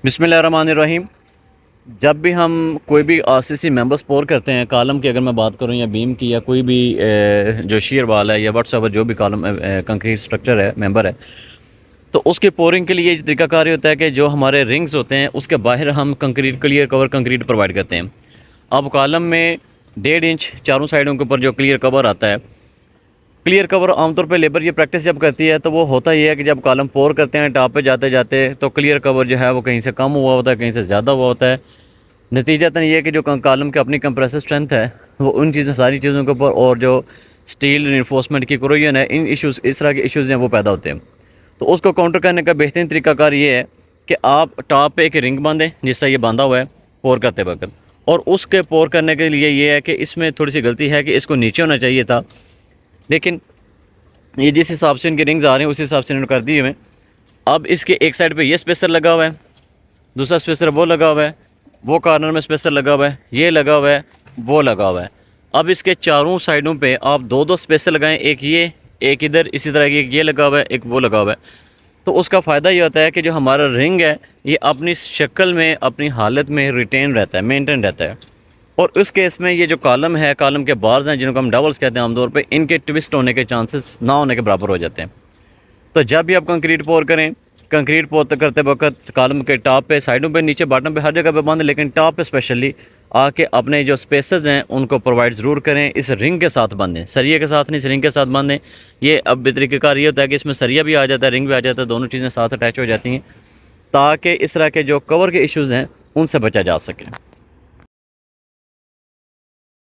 बिस्मिल्लाहिर्रहमानिर्रहीम। जब भी हम कोई भी आरसीसी मेंबर्स पोर करते हैं, कॉलम की अगर मैं बात करूं या बीम की या कोई भी जो शीयर वाल है या व्हाट्सएवर जो भी कॉलम कंक्रीट स्ट्रक्चर है मेंबर है, तो उसके पोरिंग के लिए तरीकाकार ये होता है कि जो हमारे रिंग्स होते हैं उसके बाहर हम concrete clear cover concrete provide करते हैं। अब कॉलम में 1.5 इंच चारों साइडों के ऊपर जो क्लियर कवर आता है, क्लियर कवर आमतौर पे लेबर ये प्रैक्टिस जब करती है तो वो होता ही है कि जब कॉलम पोर करते हैं टॉप पे जाते जाते तो क्लियर कवर जो है वो कहीं से कम हुआ होता है, कहीं से ज़्यादा हुआ होता है। नतीजतन ये है कि जो कॉलम की अपनी कंप्रेसिव स्ट्रेंथ है वो उन चीज़ों सारी चीज़ों के ऊपर और जो स्टील रिइंफोर्समेंट की कोरोजन है, इन इश्यूज़ इस तरह के इश्यूज़ हैं वो पैदा होते हैं। तो उसको काउंटर करने का बेहतरीन तरीकाकार ये है कि आप टॉप पे एक रिंग बांधें जिससे ये बांधा हुआ है पोर करते वक्त, और उसके पोर करने के लिए ये है कि इसमें थोड़ी सी गलती है कि इसको नीचे होना चाहिए था, लेकिन ये जिस हिसाब से इनके रिंग्स आ रहे हैं उस हिसाब से इन्होंने कर दिए हुए। अब इसके एक साइड पे ये स्पेसर लगा हुआ है, दूसरा स्पेसर वो लगा हुआ है, वो कॉर्नर में स्पेसर लगा हुआ है, ये लगा हुआ है, वो लगा हुआ है। अब इसके चारों साइडों पे आप दो दो स्पेसर लगाएं, एक ये एक इधर, इसी तरह की एक ये लगा हुआ है, एक वो लगा हुआ है। तो उसका फ़ायदा ये होता है कि जो हमारा रिंग है ये अपनी शक्ल में अपनी हालत में रिटेन रहता है, मेंटेन रहता है। और उस केस में ये जो कॉलम है, कॉलम के बार्स हैं जिनको हम डबल्स कहते हैं आमतौर पे, इनके ट्विस्ट होने के चांसेस ना होने के बराबर हो जाते हैं। तो जब भी आप कंक्रीट पोर करें, कंक्रीट पोर करते वक्त कॉलम के टॉप पे, साइडों पे, नीचे बॉटम पे, हर जगह पे बांधें, लेकिन टॉप पे स्पेशली आके अपने जो स्पेसेस हैं उनको प्रोवाइड ज़रूर करें। इस रिंग के साथ बांधें, सरिये के साथ नहीं, इस रिंग के साथ बांधें। ये अब तरीक़ाकार ये होता है कि इसमें सरिया भी आ जाता है, रिंग भी आ जाता है, दोनों चीज़ें साथ अटैच हो जाती हैं ताकि इस तरह के जो कवर के इश्यूज़ हैं उनसे बचा जा सके।